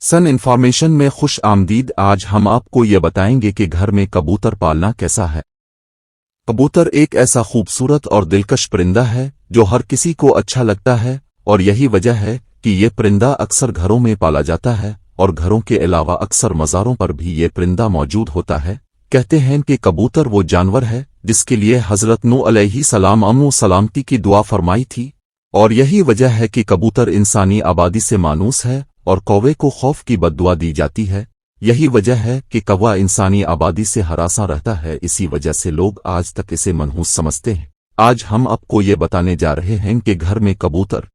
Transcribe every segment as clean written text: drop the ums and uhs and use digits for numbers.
सन information में खुश आमदीद। आज हम आपको ये बताएंगे कि घर में कबूतर पालना कैसा है। कबूतर एक ऐसा खूबसूरत और दिलकश परिंदा है जो हर किसी को अच्छा लगता है, और यही वजह है कि ये परिंदा अक्सर घरों में पाला जाता है और घरों के अलावा अक्सर मज़ारों पर भी ये परिंदा मौजूद होता है। कहते हैं कि कबूतर वो जानवर है जिसके लिए हज़रत नूह अलैहिस्सलाम अमन व सलामती की दुआ फरमाई थी, और यही वजह है कि कबूतर इंसानी आबादी से मानूस है और कौवे को खौफ की बद्दुआ दी जाती है। यही वजह है कि कौवा इंसानी आबादी से हरासा रहता है, इसी वजह से लोग आज तक इसे मनहूस समझते हैं। आज हम आपको ये बताने जा रहे हैं कि घर में कबूतर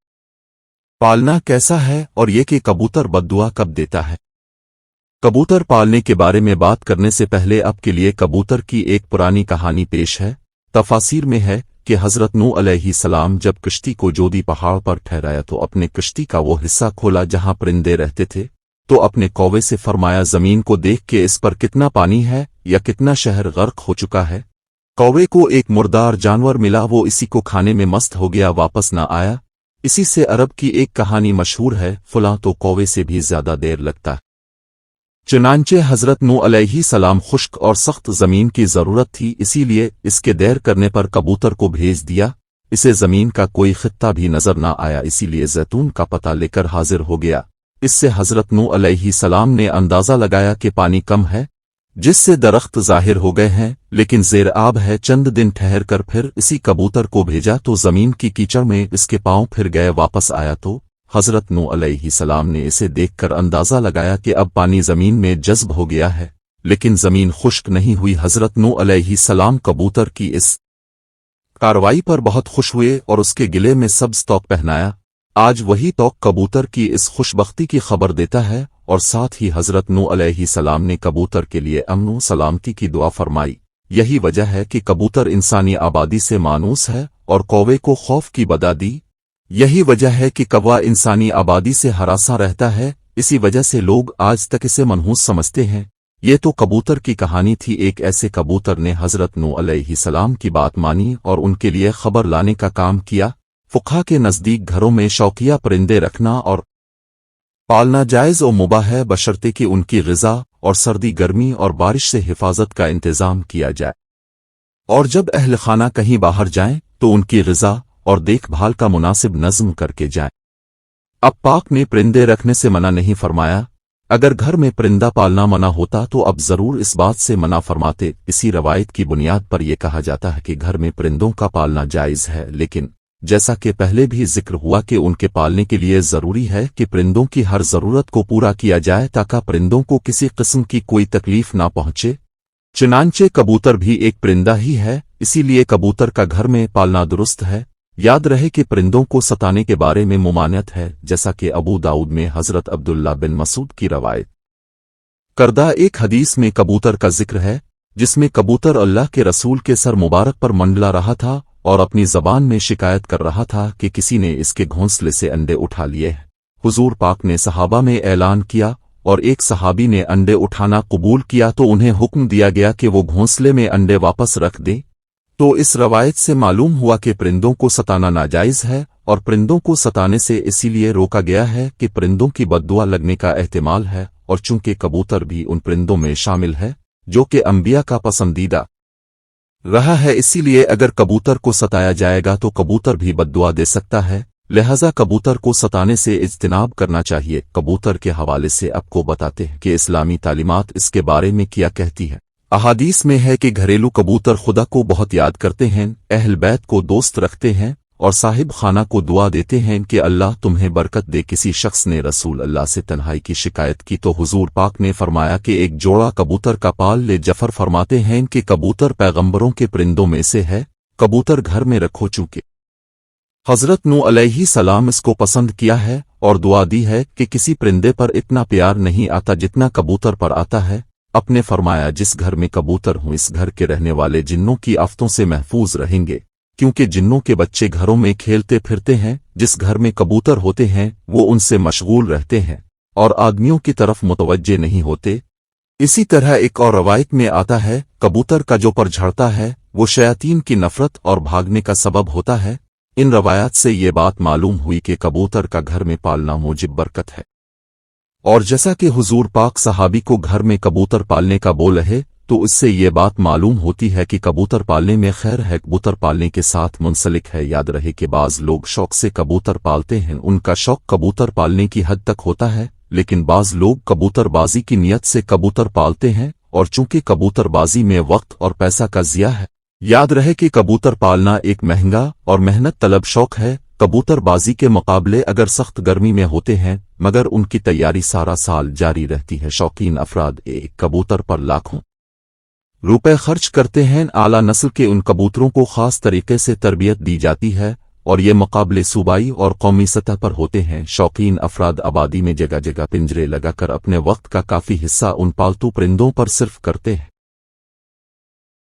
पालना कैसा है और ये कि कबूतर बद्दुआ कब देता है। कबूतर पालने के बारे में बात करने से पहले आपके लिए कबूतर की एक पुरानी कहानी पेश है। तफासिर में है कि हज़रत नूह अलैहिस्सलाम जब कश्ती को जोदी पहाड़ पर ठहराया तो अपने कश्ती का वो हिस्सा खोला जहां परिंदे रहते थे, तो अपने कौवे से फरमाया, ज़मीन को देख के इस पर कितना पानी है या कितना शहर गर्क हो चुका है। कौवे को एक मुर्दार जानवर मिला, वो इसी को खाने में मस्त हो गया, वापस ना आया। इसी से अरब की एक कहानी मशहूर है, फलां तो कौवे से भी ज्यादा देर लगता है। चुनांचे हज़रत नूह अलैहिस्सलाम खुश्क और सख्त ज़मीन की ज़रूरत थी, इसीलिए इसके देर करने पर कबूतर को भेज दिया। इसे ज़मीन का कोई खित्ता भी नजर ना आया, इसीलिए जैतून का पता लेकर हाजिर हो गया। इससे हज़रत नूह अलैहिस्सलाम ने अंदाज़ा लगाया कि पानी कम है, जिससे दरख्त ज़ाहिर हो गए हैं, लेकिन ज़ेर आब है। चंद दिन ठहर कर फिर इसी कबूतर को भेजा तो ज़मीन की कीचड़ में इसके पाँव फिर गए। वापस आया तो हज़रत नूह अलैहिस्सलाम ने इसे देखकर अंदाज़ा लगाया कि अब पानी ज़मीन में जज़्ब हो गया है, लेकिन ज़मीन खुश्क नहीं हुई। हज़रत नूह अलैहिस्सलाम कबूतर की इस कार्रवाई पर बहुत खुश हुए और उसके गिले में सब्ज़ तोक पहनाया। आज वही तोक कबूतर की इस खुशबख्ती की खबर देता है, और साथ ही हज़रत नूह अलैहिस्सलाम ने कबूतर के लिए अमन व सलामती की दुआ फरमाई। यही वजह है कि कबूतर इंसानी आबादी से मानूस है और कौवे को खौफ की बदा दी। यही वजह है कि कौवा इंसानी आबादी से हरासा रहता है, इसी वजह से लोग आज तक इसे मनहूस समझते हैं। ये तो कबूतर की कहानी थी। एक ऐसे कबूतर ने हज़रत नूह अलैहिस्सलाम की बात मानी और उनके लिए खबर लाने का काम किया। फुक़हा के नज़दीक घरों में शौकिया परिंदे रखना और पालना जायज़ और मुबाह है, बशर्ते कि उनकी ग़िज़ा और सर्दी गर्मी और बारिश से हिफाजत का इंतज़ाम किया जाए, और जब अहल खाना कहीं बाहर जाएं तो उनकी ग़िज़ा और देखभाल का मुनासिब नज़्म करके जाएं। अब पाक ने परिंदे रखने से मना नहीं फरमाया। अगर घर में परिंदा पालना मना होता तो अब ज़रूर इस बात से मना फरमाते। इसी रवायत की बुनियाद पर यह कहा जाता है कि घर में परिंदों का पालना जायज़ है, लेकिन जैसा कि पहले भी जिक्र हुआ कि उनके पालने के लिए ज़रूरी है कि परिंदों की हर ज़रूरत को पूरा किया जाए ताकि परिंदों को किसी किस्म की कोई तकलीफ ना पहुँचे। चुनांचे कबूतर भी एक परिंदा ही है, इसीलिए कबूतर का घर में पालना दुरुस्त है। याद रहे कि परिंदों को सताने के बारे में मुमानियत है, जैसा कि अबू दाऊद में हज़रत अब्दुल्ला बिन मसूद की रवायत करदा एक हदीस में कबूतर का जिक्र है, जिसमें कबूतर अल्लाह के रसूल के सर मुबारक पर मंडला रहा था और अपनी ज़बान में शिकायत कर रहा था कि किसी ने इसके घोंसले से अंडे उठा लिए हैं। हुजूर पाक ने सहाबा में ऐलान किया और एक सहाबी ने अंडे उठाना कबूल किया तो उन्हें हुक्म दिया गया कि वो घोंसले में अंडे वापस रख दें। तो इस रवायत से मालूम हुआ कि परिंदों को सताना नाजायज़ है, और परिंदों को सताने से इसीलिए रोका गया है कि परिंदों की बद्दुआ लगने का एहतिमाल है, और चूंकि कबूतर भी उन परिंदों में शामिल है जो कि अंबिया का पसंदीदा रहा है, इसीलिए अगर कबूतर को सताया जाएगा तो कबूतर भी बद्दुआ दे सकता है। लिहाजा कबूतर को सताने से इज्तिनाब करना चाहिए। कबूतर के हवाले से आपको बताते हैं कि इस्लामी तालीमात इसके बारे में क्या कहती है। अहादीस में है कि घरेलू कबूतर खुदा को बहुत याद करते हैं, अहल बैत को दोस्त रखते हैं और साहिब खाना को दुआ देते हैं कि अल्लाह तुम्हें बरकत दे। किसी शख्स ने रसूल अल्लाह से तन्हाई की शिकायत की तो हुजूर पाक ने फरमाया कि एक जोड़ा कबूतर का पाल ले। जफर फरमाते हैं कि कबूतर पैगंबरों के परिंदों में से है, कबूतर घर में रखो। चूंकि हज़रत नूह अलैहिस्सलाम इसको पसंद किया है और दुआ दी है कि किसी परिंदे पर इतना प्यार नहीं आता जितना कबूतर पर आता है। अपने फरमाया, जिस घर में कबूतर हों इस घर के रहने वाले जिन्नों की आफतों से महफूज रहेंगे, क्योंकि जिन्नों के बच्चे घरों में खेलते फिरते हैं। जिस घर में कबूतर होते हैं वो उनसे मशगूल रहते हैं और आदमियों की तरफ मुतवज्जे नहीं होते। इसी तरह एक और रवायत में आता है, कबूतर का जो पर झड़ता है वो शयातीन की नफरत और भागने का सबब होता है। इन रवायात से ये बात मालूम हुई कि कबूतर का घर में पालना मूजिब बरकत है। اور जैसा कि हुजूर पाक सहाबी को घर में कबूतर पालने का बोल है, तो इससे ये बात मालूम होती है कि कबूतर पालने में खैर है। कबूतर पालने के साथ मुंसलिक है। याद रहे कि बाज लोग शौक से कबूतर पालते हैं, उनका शौक कबूतर पालने की हद तक होता है, लेकिन बाज लोग कबूतरबाजी की नीयत से कबूतर पालते हैं, और चूंकि कबूतरबाजी में वक्त और पैसा का ज़िया है, याद रहे कि कबूतर पालना एक महंगा और मेहनत तलब शौक है। कबूतरबाजी के मुकाबले अगर सख्त गर्मी में होते हैं, मगर उनकी तैयारी सारा साल जारी रहती है। शौकीन अफराद एक कबूतर पर लाखों रुपए खर्च करते हैं। आला नस्ल के उन कबूतरों को खास तरीके से तरबियत दी जाती है, और ये मुकाबले सूबाई और कौमी सतह पर होते हैं। शौकीन अफराद आबादी में जगह जगह पिंजरे लगाकर अपने वक्त का काफ़ी हिस्सा उन पालतू परिंदों पर सिर्फ करते हैं।